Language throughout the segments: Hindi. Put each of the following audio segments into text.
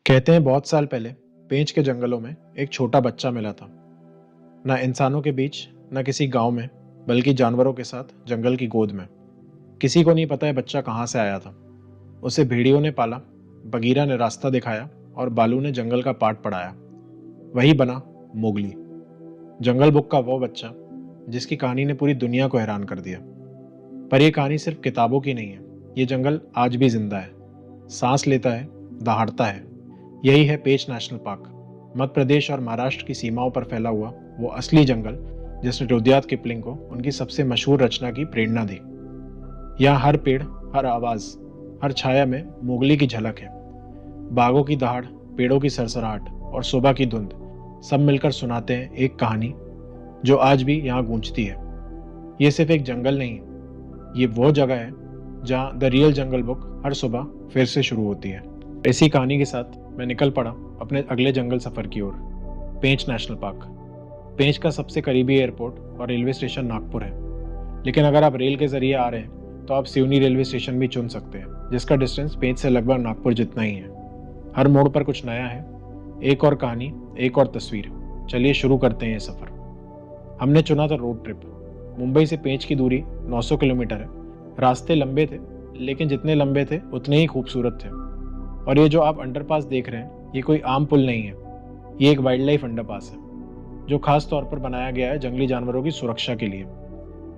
कहते हैं बहुत साल पहले पेंच के जंगलों में एक छोटा बच्चा मिला था। न इंसानों के बीच, न किसी गांव में, बल्कि जानवरों के साथ जंगल की गोद में। किसी को नहीं पता है बच्चा कहाँ से आया था। उसे भेड़ियों ने पाला, बगीरा ने रास्ता दिखाया और बालू ने जंगल का पाठ पढ़ाया। वही बना मोगली, जंगल बुक का वो बच्चा जिसकी कहानी ने पूरी दुनिया को हैरान कर दिया। पर यह कहानी सिर्फ किताबों की नहीं है। ये जंगल आज भी जिंदा है, सांस लेता है, दहाड़ता है। यही है पेंच नेशनल पार्क, मध्य प्रदेश और महाराष्ट्र की सीमाओं पर फैला हुआ वो असली जंगल जिसने रुडयार्ड किपलिंग को उनकी सबसे मशहूर रचना की प्रेरणा दी। यहाँ हर पेड़, हर आवाज, हर छाया में मोगली की झलक है। बाघों की दहाड़, पेड़ों की सरसराहट और सुबह की धुंध सब मिलकर सुनाते हैं एक कहानी जो आज भी यहाँ गूंजती है। ये सिर्फ एक जंगल नहीं, ये वो जगह है जहाँ द रियल जंगल बुक हर सुबह फिर से शुरू होती है। इसी कहानी के साथ मैं निकल पड़ा अपने अगले जंगल सफर की ओर, पेंच नेशनल पार्क। पेंच का सबसे करीबी एयरपोर्ट और रेलवे स्टेशन नागपुर है, लेकिन अगर आप रेल के जरिए आ रहे हैं तो आप सिवनी रेलवे स्टेशन भी चुन सकते हैं, जिसका डिस्टेंस पेंच से लगभग नागपुर जितना ही है। हर मोड़ पर कुछ नया है, एक और कहानी, एक और तस्वीर। चलिए शुरू करते हैं ये सफर। हमने चुना था रोड ट्रिप। मुंबई से पेंच की दूरी 900 किलोमीटर है। रास्ते लंबे थे, लेकिन जितने लंबे थे उतने ही खूबसूरत थे। और ये जो आप अंडरपास देख रहे हैं, ये कोई आम पुल नहीं है। ये एक वाइल्ड लाइफ अंडरपास है जो खास तौर पर बनाया गया है जंगली जानवरों की सुरक्षा के लिए,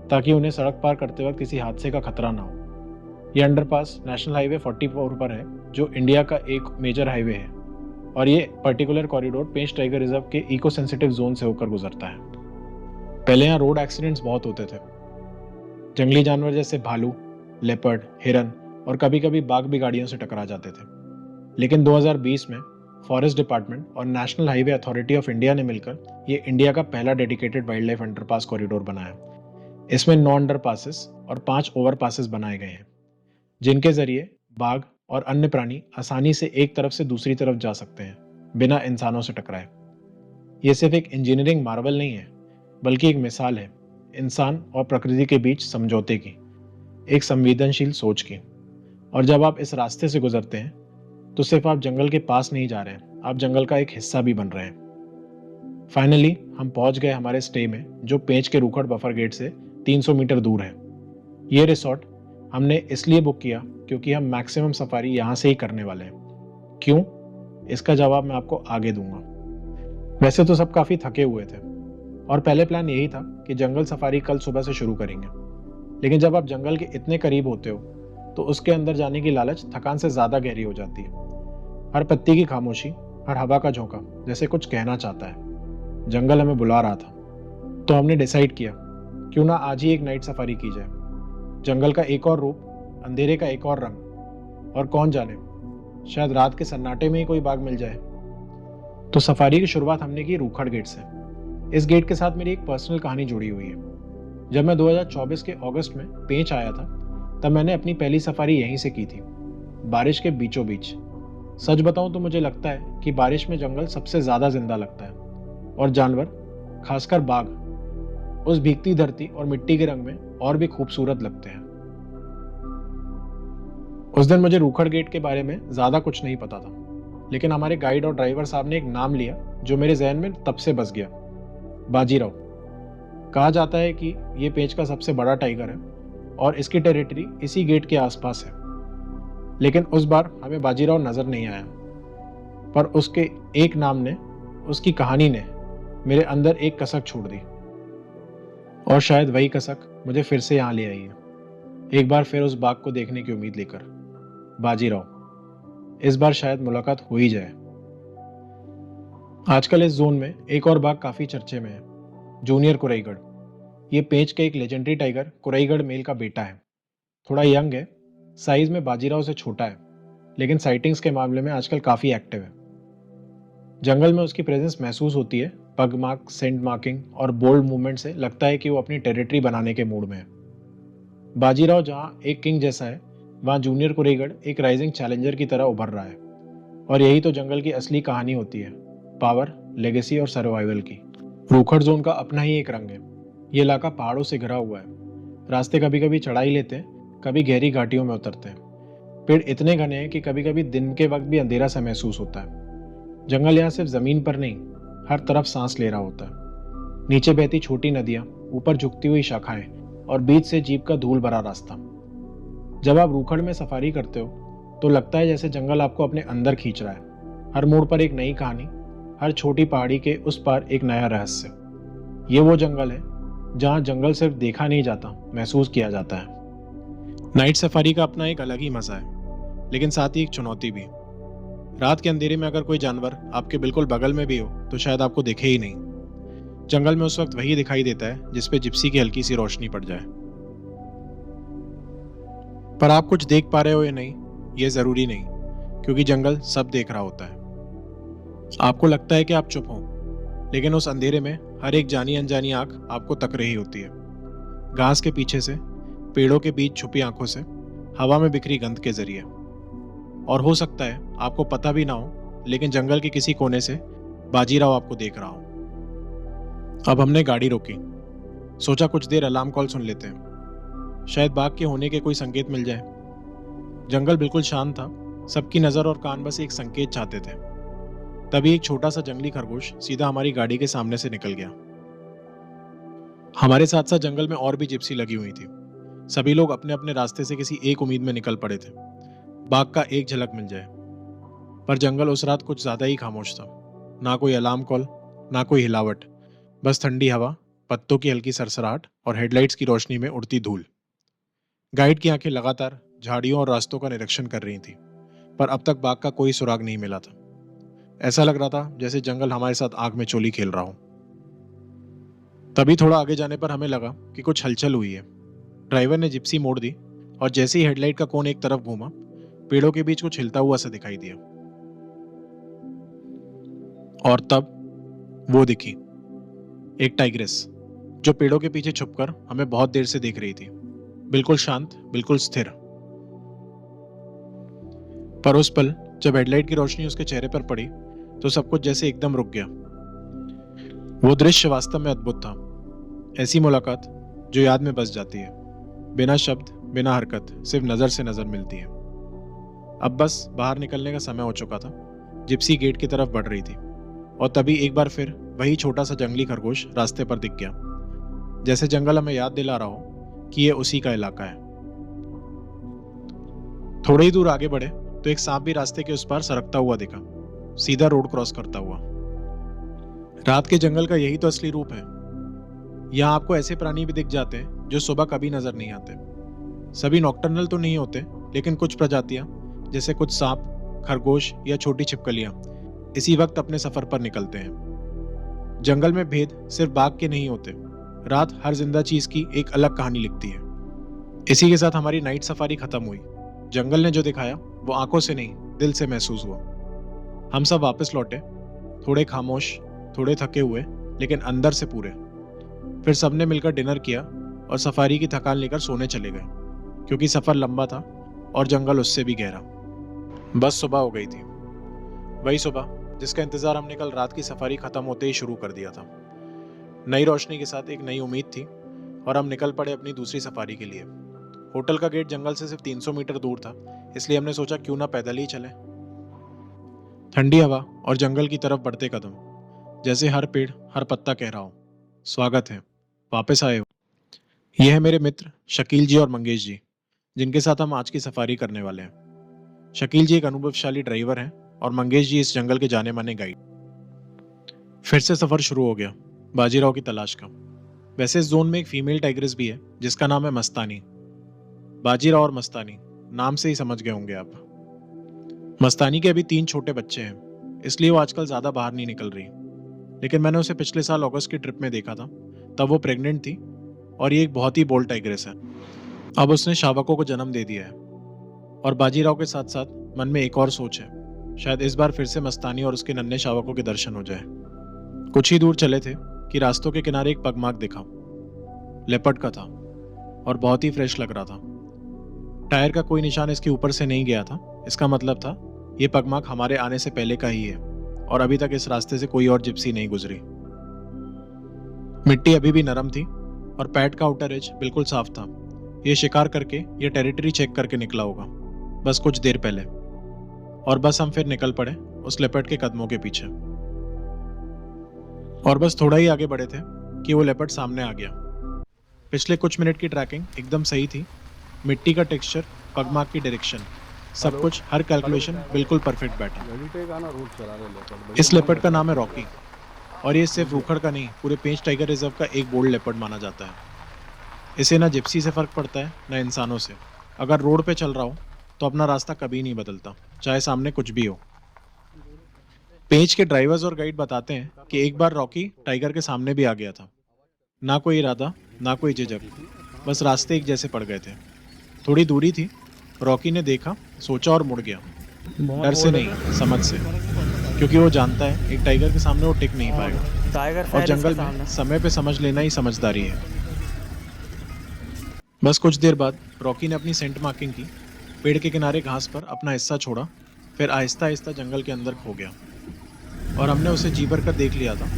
ताकि उन्हें सड़क पार करते वक्त किसी हादसे का खतरा ना हो। ये अंडरपास नेशनल हाईवे 44 पर है, जो इंडिया का एक मेजर हाईवे है। और ये पर्टिकुलर कॉरिडोर पेंच टाइगर रिजर्व के इको सेंसिटिव जोन से होकर गुजरता है। पहले यहाँ रोड एक्सीडेंट्स बहुत होते थे। जंगली जानवर जैसे भालू, लेपर्ड, हिरन और कभी कभी बाघ भी गाड़ियों से टकरा जाते थे। लेकिन 2020 में फॉरेस्ट डिपार्टमेंट और national highway authority of India ने मिलकर ये इंडिया का पहला dedicated wild life underpass corridor बनाया। इसमें 9 अंडरपासेस और 5 ओवरपासेस बनाए गए हैं, जिनके जरिए बाघ और अन्य प्राणी आसानी से एक तरफ से दूसरी तरफ जा सकते हैं बिना इंसानों से टकराए। ये सिर्फ एक इंजीनियरिंग मार्वल नहीं है, बल्कि एक मिसाल है इंसान और प्रकृति के बीच समझौते की, एक संवेदनशील सोच की। और जब आप इस रास्ते से गुजरते हैं तो सिर्फ आप जंगल के पास नहीं जा रहे हैं, आप जंगल का एक हिस्सा भी बन रहे हैं। फाइनली हम पहुंच गए हमारे स्टे में, जो पेंच के रूखड़ बफर गेट से 300 मीटर दूर है। ये रिसोर्ट हमने इसलिए बुक किया क्योंकि हम मैक्सिमम सफारी यहाँ से ही करने वाले हैं। क्यों? इसका जवाब मैं आपको आगे दूंगा। वैसे तो सब काफी थके हुए थे और पहले प्लान यही था कि जंगल सफारी कल सुबह से शुरू करेंगे। लेकिन जब आप जंगल के इतने करीब होते हो तो उसके अंदर जाने की लालच थकान से ज्यादा गहरी हो जाती है। हर पत्ती की खामोशी, हर हवा का झोंका जैसे कुछ कहना चाहता है। जंगल हमें बुला रहा था। तो हमने डिसाइड किया, क्यों ना आज ही एक नाइट सफारी की जाए। जंगल का एक और रूप, अंधेरे का एक और रंग, और कौन जाने, शायद रात के सन्नाटे में ही कोई बाग मिल जाए। तो सफारी की शुरुआत हमने की रूखड़ गेट से। इस गेट के साथ मेरी एक पर्सनल कहानी जुड़ी हुई है। जब मैं 2024 के अगस्त में पेंच आया था, तब मैंने अपनी पहली सफारी यहीं से की थी, बारिश के बीचों बीच। सच बताऊं तो मुझे लगता है कि बारिश में जंगल सबसे ज्यादा जिंदा लगता है, और जानवर, खासकर बाघ, उस भीगती धरती और मिट्टी के रंग में और भी खूबसूरत लगते हैं। उस दिन मुझे रूखड़ गेट के बारे में ज्यादा कुछ नहीं पता था, लेकिन हमारे गाइड और ड्राइवर साहब ने एक नाम लिया जो मेरे जहन में तब से बस गया, बाजीराव। कहा जाता है कि ये पेंच का सबसे बड़ा टाइगर है और इसकी टेरिटरी इसी गेट के आसपास है। लेकिन उस बार हमें बाजीराव नजर नहीं आया, पर उसके एक नाम ने, उसकी कहानी ने मेरे अंदर एक कसक छोड़ दी। और शायद वही कसक मुझे फिर से यहाँ ले आई है, एक बार फिर उस बाघ को देखने की उम्मीद लेकर। बाजीराव, इस बार शायद मुलाकात हो ही जाए। आजकल इस जोन में एक और बाघ काफी चर्चे में है, जूनियर कुराईगढ़। ये पेंच के एक लेजेंडरी टाइगर कुराईगढ़ मेल का बेटा है। थोड़ा यंग है, साइज में बाजीराव से छोटा है, लेकिन साइटिंग्स के मामले में आजकल काफी एक्टिव है। जंगल में उसकी प्रेजेंस महसूस होती है। पग मार्क, सेंट मार्किंग और बोल्ड मूवमेंट से लगता है कि वो अपनी टेरिटरी बनाने के मूड में है। बाजीराव जहाँ एक किंग जैसा है, वहाँ जूनियर कुराईगढ़ एक राइजिंग चैलेंजर की तरह उभर रहा है। और यही तो जंगल की असली कहानी होती है, पावर, लेगेसी और सर्वाइवल की। रूखड़ जोन का अपना ही एक रंग है। ये इलाका पहाड़ों से घिरा हुआ है। रास्ते कभी कभी चढ़ाई लेते हैं, कभी गहरी घाटियों में उतरते हैं। पेड़ इतने घने हैं कि कभी कभी दिन के वक्त भी अंधेरा सा महसूस होता है। जंगल यहाँ सिर्फ जमीन पर नहीं, हर तरफ सांस ले रहा होता है। नीचे बहती छोटी नदियां, ऊपर झुकती हुई शाखाएं और बीच से जीप का धूल भरा रास्ता। जब आप रूखड़ में सफारी करते हो तो लगता है जैसे जंगल आपको अपने अंदर खींच रहा है। हर मोड़ पर एक नई कहानी, हर छोटी पहाड़ी के उस पार एक नया रहस्य। ये वो जंगल है जहाँ जंगल सिर्फ देखा नहीं जाता, महसूस किया जाता है। नाइट सफारी का अपना एक अलग ही मजा है, लेकिन साथ ही एक चुनौती भी। रात के अंधेरे में अगर कोई जानवर आपके बिल्कुल बगल में भी हो तो शायद आपको दिखे ही नहीं। जंगल में उस वक्त वही दिखाई देता है जिस पे जिप्सी की हल्की सी रोशनी पड़ जाए। पर आप कुछ देख पा रहे हो या नहीं, ये जरूरी नहीं, क्योंकि जंगल सब देख रहा होता है। आपको लगता है कि आप चुप हो, लेकिन उस अंधेरे में हर एक जानी अनजानी आंख आपको तक रही होती है। घास के पीछे से, पेड़ों के बीच छुपी आंखों से, हवा में बिखरी गंध के जरिए। और हो सकता है आपको पता भी ना हो, लेकिन जंगल के किसी कोने से बाजीराव आपको देख रहा हो। अब हमने गाड़ी रोकी, सोचा कुछ देर अलार्म कॉल सुन लेते हैं, शायद बाघ के होने के कोई संकेत मिल जाए। जंगल बिल्कुल शांत था, सबकी नजर और कान बस एक संकेत चाहते थे। तभी एक छोटा सा जंगली खरगोश सीधा हमारी गाड़ी के सामने से निकल गया। हमारे साथ साथ जंगल में और भी जिप्सी लगी हुई थी। सभी लोग अपने अपने रास्ते से किसी एक उम्मीद में निकल पड़े थे, बाघ का एक झलक मिल जाए। पर जंगल उस रात कुछ ज्यादा ही खामोश था। ना कोई अलार्म कॉल, ना कोई हिलावट, बस ठंडी हवा, पत्तों की हल्की सरसराहट और हेडलाइट्स की रोशनी में उड़ती धूल। गाइड की आंखें लगातार झाड़ियों और रास्तों का निरीक्षण कर रही थी, पर अब तक बाघ का कोई सुराग नहीं मिला था। ऐसा लग रहा था जैसे जंगल हमारे साथ आग में चोली खेल रहा हो। तभी थोड़ा आगे जाने पर हमें लगा कि कुछ हलचल हुई है। ड्राइवर ने जिप्सी मोड़ दी और जैसे ही हेडलाइट का कोन एक तरफ घूमा, पेड़ों के बीच कुछ हिलता हुआ सा दिखाई दिया। और तब वो दिखी, एक टाइग्रेस, जो पेड़ों के पीछे छुपकर हमें बहुत देर से देख रही थी, बिल्कुल शांत, बिल्कुल स्थिर। पर उस पल जब हेडलाइट की रोशनी उसके चेहरे पर पड़ी तो सब कुछ जैसे एकदम रुक गया। वो दृश्य वास्तव में अद्भुत था। ऐसी मुलाकात जो याद में बस जाती है, बिना शब्द, बिना हरकत, सिर्फ नजर से नजर मिलती है। अब बस बाहर निकलने का समय हो चुका था। जिप्सी गेट की तरफ बढ़ रही थी और तभी एक बार फिर वही छोटा सा जंगली खरगोश रास्ते पर दिख गया, जैसे जंगल हमें याद दिला रहा हो कि ये उसी का इलाका है। थोड़ी ही दूर आगे बढ़े तो एक सांप भी रास्ते के उस पार सरकता हुआ दिखा, सीधा रोड क्रॉस करता हुआ। रात के जंगल का यही तो असली रूप है। यहाँ आपको ऐसे प्राणी भी दिख जाते हैं जो सुबह कभी नजर नहीं आते। सभी नॉकटर्नल तो नहीं होते, लेकिन कुछ प्रजातियां, जैसे कुछ सांप, खरगोश या छोटी छिपकलियां, इसी वक्त अपने सफर पर निकलते हैं। जंगल में भेद सिर्फ बाघ के नहीं होते। रात हर जिंदा चीज की एक अलग कहानी लिखती है। इसी के साथ हमारी नाइट सफारी खत्म हुई। जंगल ने जो दिखाया वो आंखों से नहीं, दिल से महसूस हुआ। हम सब वापस लौटे, थोड़े खामोश, थोड़े थके हुए, लेकिन अंदर से पूरे। फिर सबने मिलकर डिनर किया और सफारी की थकान लेकर सोने चले गए, क्योंकि सफर लंबा था और जंगल उससे भी गहरा। बस सुबह हो गई थी, वही सुबह जिसका इंतजार हमने कल रात की सफारी खत्म होते ही शुरू कर दिया था। नई रोशनी के साथ एक नई उम्मीद थी और हम निकल पड़े अपनी दूसरी सफारी के लिए। होटल का गेट जंगल से सिर्फ 300 मीटर दूर था, इसलिए हमने सोचा क्यों ना पैदल ही चले। ठंडी हवा और जंगल की तरफ बढ़ते कदम, जैसे हर पेड़, हर पत्ता कह रहा हो, स्वागत है, वापस आए हो। यह है मेरे मित्र शकील जी और मंगेश जी, जिनके साथ हम आज की सफारी करने वाले हैं। शकील जी एक अनुभवशाली ड्राइवर हैं और मंगेश जी इस जंगल के जाने माने गाइड। फिर से सफर शुरू हो गया, बाजीराव की तलाश का। वैसे इस जोन में एक फीमेल टाइग्रेस भी है जिसका नाम है मस्तानी। बाजीराव और मस्तानी, नाम से ही समझ गए होंगे आप। मस्तानी के अभी 3 छोटे बच्चे हैं, इसलिए वो आजकल ज्यादा बाहर नहीं निकल रही। लेकिन मैंने उसे पिछले साल अगस्त की ट्रिप में देखा था, तब वो प्रेग्नेंट थी और ये एक बहुत ही बोल्ड टाइग्रेस है। अब उसने शावकों को जन्म दे दिया है। और बाजीराव के साथ साथ मन में एक और सोच है, शायद इस बार फिर से मस्तानी और उसके नन्हे शावकों के दर्शन हो जाए। कुछ ही दूर चले थे कि रास्तों के किनारे एक पगमार्क दिखा। लेपर्ड का था और बहुत ही फ्रेश लग रहा था। टायर का कोई निशान इसके ऊपर से नहीं गया था। इसका मतलब था ये पगमार्क हमारे आने से पहले का ही है और अभी तक इस रास्ते से कोई और जिप्सी नहीं गुजरी। मिट्टी अभी भी नरम थी और पैड का आउटर एज बिल्कुल साफ था। ये शिकार करके, ये टेरिटरी चेक करके निकला होगा, बस कुछ देर पहले। और बस हम फिर निकल पड़े उस लेपर्ड के कदमों के पीछे। और बस थोड़ा ही आगे बढ़े थे कि वो लेपर्ड सामने आ गया। पिछले कुछ मिनट की ट्रैकिंग एकदम सही थी। मिट्टी का टेक्सचर, पगमार्क की डायरेक्शन, सब कुछ, हर कैलकुलेशन बिल्कुल परफेक्ट बैठा। इस लेपर्ड का नाम है रॉकी और ये सिर्फ रूखड़ का नहीं, पूरे पेंच टाइगर रिजर्व का एक बोल्ड लेपर्ड माना जाता है। इसे ना जिप्सी से फर्क पड़ता है ना इंसानों से। अगर रोड पे चल रहा हो तो अपना रास्ता कभी नहीं बदलता, चाहे सामने कुछ भी हो। पेंच के ड्राइवर्स और गाइड बताते हैं कि एक बार रॉकी टाइगर के सामने भी आ गया था। ना कोई इरादा, ना कोई झिझक, बस रास्ते एक जैसे पड़ गए थे। थोड़ी दूरी थी, रॉकी ने देखा, सोचा और मुड़ गया। डर से नहीं, समझ से, क्योंकि वो जानता है एक टाइगर के सामने वो टिक नहीं पाएगा और जंगल में समय पे समझ लेना ही समझदारी है। बस कुछ देर बाद रॉकी ने अपनी सेंट मार्किंग की, पेड़ के किनारे घास पर अपना हिस्सा छोड़ा, फिर आहिस्ता आहिस्ता जंगल के अंदर खो गया और हमने उसे जी भर कर देख लिया था।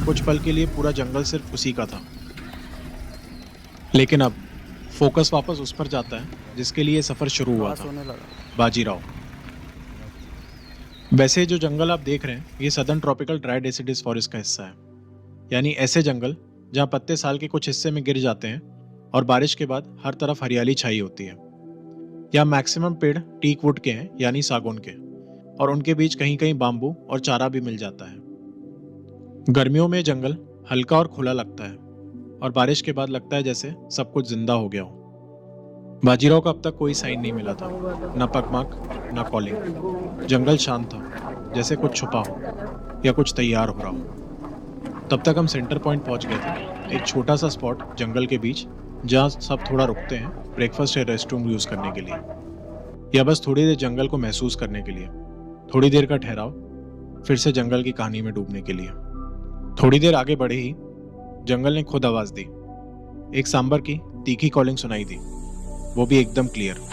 कुछ पल के लिए पूरा जंगल सिर्फ उसी का था। लेकिन अब फोकस वापस उस पर जाता है जिसके लिए सफर शुरू हुआ था, बाजीराव। वैसे जो जंगल आप देख रहे हैं ये सदर्न ट्रॉपिकल ड्राई डेसिडिस फॉरेस्ट का हिस्सा है, यानी ऐसे जंगल जहाँ पत्ते साल के कुछ हिस्से में गिर जाते हैं और बारिश के बाद हर तरफ हरियाली छाई होती है। यहाँ मैक्सिमम पेड़ टीक वुड के हैं, यानी सागौन के, और उनके बीच कहीं कहीं बाम्बू और चारा भी मिल जाता है। गर्मियों में जंगल हल्का और खुला लगता है और बारिश के बाद लगता है जैसे सब कुछ जिंदा हो गया हो। बाजीराव का अब तक कोई साइन नहीं मिला था, न पगमार्क न कॉलिंग। जंगल शांत था, जैसे कुछ छुपा हो या कुछ तैयार हो रहा हो। तब तक हम सेंटर पॉइंट पहुंच गए थे, एक छोटा सा स्पॉट जंगल के बीच जहां सब थोड़ा रुकते हैं ब्रेकफास्ट या रेस्टरूम यूज करने के लिए, या बस थोड़ी देर जंगल को महसूस करने के लिए। थोड़ी देर का ठहराव, फिर से जंगल की कहानी में डूबने के लिए। थोड़ी देर आगे बढ़े ही जंगल ने खुद आवाज दी। एक सांबर की तीखी कॉलिंग सुनाई दी, वो भी एकदम क्लियर।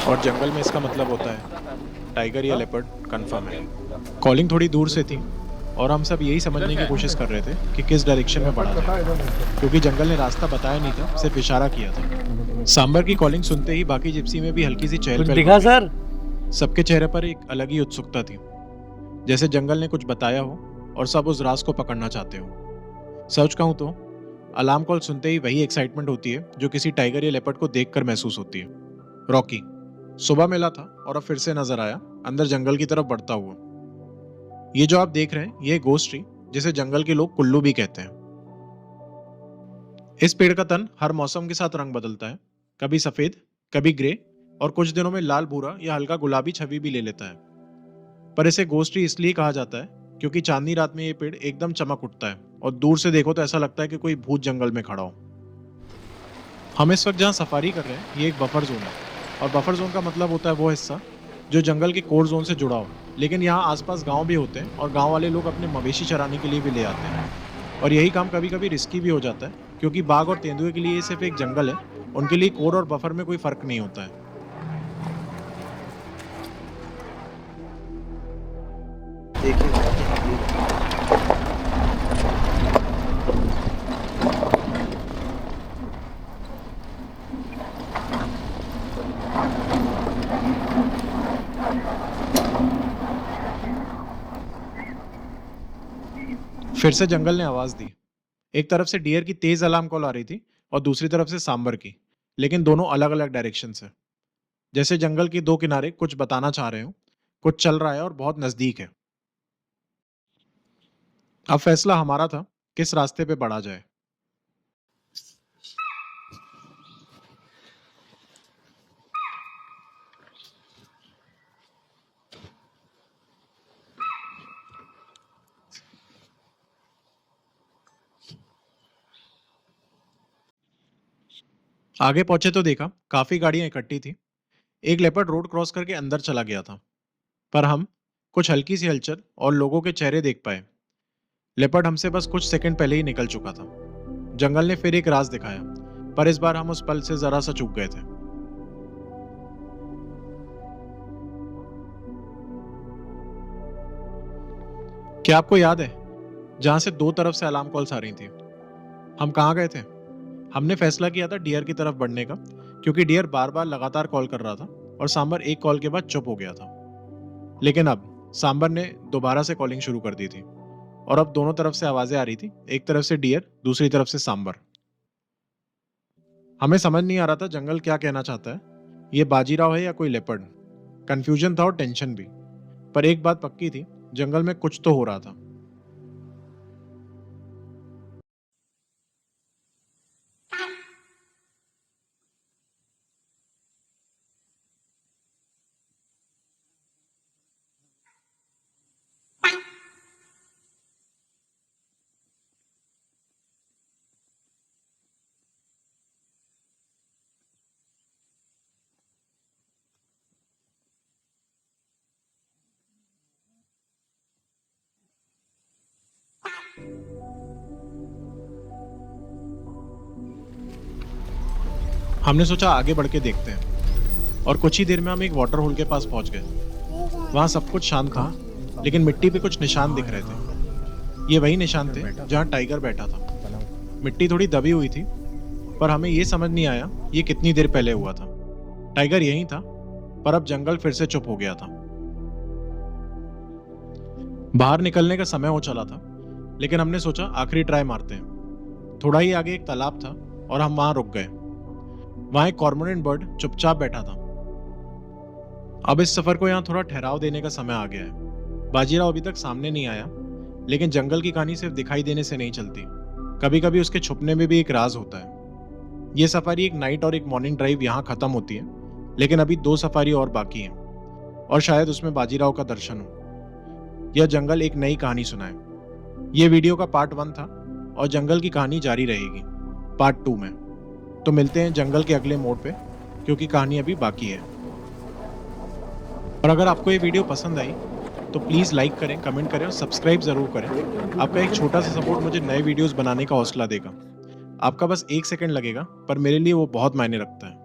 और जंगल में इसका मतलब होता है टाइगर या लेपर्ड कंफर्म है। कॉलिंग थोड़ी दूर से थी और हम सब यही समझने की कोशिश कर रहे थे कि किस डायरेक्शन में बढ़ा जाए, क्योंकि जंगल ने रास्ता बताया नहीं था, सिर्फ इशारा किया था। सांबर की कॉलिंग सुनते ही बाकी जिप्सी में भी हल्की सी चहल पहल दिखा सर। सबके चेहरे पर एक अलग ही उत्सुकता थी, जैसे जंगल ने कुछ बताया हो और सब उस राज को पकड़ना चाहते हो। सच कहूं तो अलार्म कॉल सुनते ही वही एक्साइटमेंट होती है जो किसी टाइगर या लेपर्ड को देखकर महसूस होती है। रॉकी सुबह मिला था और अब फिर से नजर आया, अंदर जंगल की तरफ बढ़ता हुआ। ये जो आप देख रहे हैं ये गोस्ट ट्री, जिसे जंगल के लोग कुल्लू भी कहते हैं। इस पेड़ का तन हर मौसम के साथ रंग बदलता है, कभी सफेद, कभी ग्रे, और कुछ दिनों में लाल भूरा या हल्का गुलाबी छवि भी ले लेता है। पर इसे गोस्ट ट्री इसलिए कहा जाता है क्योंकि चांदनी रात में ये पेड़ एकदम चमक उठता है और दूर से देखो तो ऐसा लगता है कि कोई भूत जंगल में खड़ा हो। हम इस वक्त जहाँ सफारी कर रहे हैं ये एक बफर जोन है, और बफर जोन का मतलब होता है वो हिस्सा जो जंगल के कोर जोन से जुड़ा हो। लेकिन यहाँ आसपास गांव भी होते हैं और गांव वाले लोग अपने मवेशी चराने के लिए भी ले आते हैं, और यही काम कभी कभी रिस्की भी हो जाता है, क्योंकि बाघ और तेंदुए के लिए ये सिर्फ एक जंगल है, उनके लिए कोर और बफर में कोई फर्क नहीं होता है। फिर से जंगल ने आवाज दी। एक तरफ से डियर की तेज अलार्म कॉल आ रही थी और दूसरी तरफ से सांबर की, लेकिन दोनों अलग अलग डायरेक्शन से। जैसे जंगल के दो किनारे कुछ बताना चाह रहे हो, कुछ चल रहा है और बहुत नजदीक है। अब फैसला हमारा था किस रास्ते पे बढ़ा जाए। आगे पहुंचे तो देखा काफी गाड़ियां इकट्ठी थी। एक लेपर्ड रोड क्रॉस करके अंदर चला गया था, पर हम कुछ हल्की सी हलचल और लोगों के चेहरे देख पाए। लेपर्ड हमसे बस कुछ सेकंड पहले ही निकल चुका था। जंगल ने फिर एक राज दिखाया, पर इस बार हम उस पल से जरा सा चूक गए थे। क्या आपको याद है जहां से दो तरफ से अलार्म कॉल्स आ रही थी? हम कहाँ गए थे? हमने फैसला किया था डियर की तरफ बढ़ने का, क्योंकि डियर बार बार लगातार कॉल कर रहा था और सांबर एक कॉल के बाद चुप हो गया था। लेकिन अब सांबर ने दोबारा से कॉलिंग शुरू कर दी थी और अब दोनों तरफ से आवाजें आ रही थी, एक तरफ से डियर, दूसरी तरफ से सांबर। हमें समझ नहीं आ रहा था जंगल क्या कहना चाहता है, ये बाजीराव है या कोई लेपर्ड। कंफ्यूजन था और टेंशन भी। पर एक बात पक्की थी, जंगल में कुछ तो हो रहा था। हमने सोचा आगे बढ़ के देखते हैं और कुछ ही देर में हम एक वाटर होल के पास पहुंच गए। वहां सब कुछ शांत था, लेकिन मिट्टी पे कुछ निशान दिख रहे थे। ये वही निशान थे जहां टाइगर बैठा था। मिट्टी थोड़ी दबी हुई थी, पर हमें ये समझ नहीं आया ये कितनी देर पहले हुआ था। टाइगर यहीं था, पर अब जंगल फिर से चुप हो गया था। बाहर निकलने का समय हो चला था, लेकिन हमने सोचा आखिरी ट्राई मारते हैं। थोड़ा ही आगे एक तालाब था और हम वहां रुक गए। वहां एक कॉर्मोरेंट बर्ड चुपचाप बैठा था। अब इस सफर को यहाँ थोड़ा ठहराव देने का समय आ गया है। बाजीराव अभी तक सामने नहीं आया, लेकिन जंगल की कहानी सिर्फ दिखाई देने से नहीं चलती। कभी कभी उसके छुपने में भी एक राज होता है। ये सफारी एक नाइट और एक मॉर्निंग ड्राइव यहाँ खत्म होती है, लेकिन अभी दो सफारी और बाकी हैं, और शायद उसमें बाजीराव का दर्शन हो। यह जंगल एक नई कहानी सुनाए। ये वीडियो का पार्ट 1 था और जंगल की कहानी जारी रहेगी पार्ट 2 में। तो मिलते हैं जंगल के अगले मोड़ पे, क्योंकि कहानी अभी बाकी है। और अगर आपको ये वीडियो पसंद आई तो प्लीज़ लाइक करें, कमेंट करें और सब्सक्राइब ज़रूर करें। आपका एक छोटा सा सपोर्ट मुझे नए वीडियोस बनाने का हौसला देगा। आपका बस 1 सेकंड लगेगा, पर मेरे लिए वो बहुत मायने रखता है।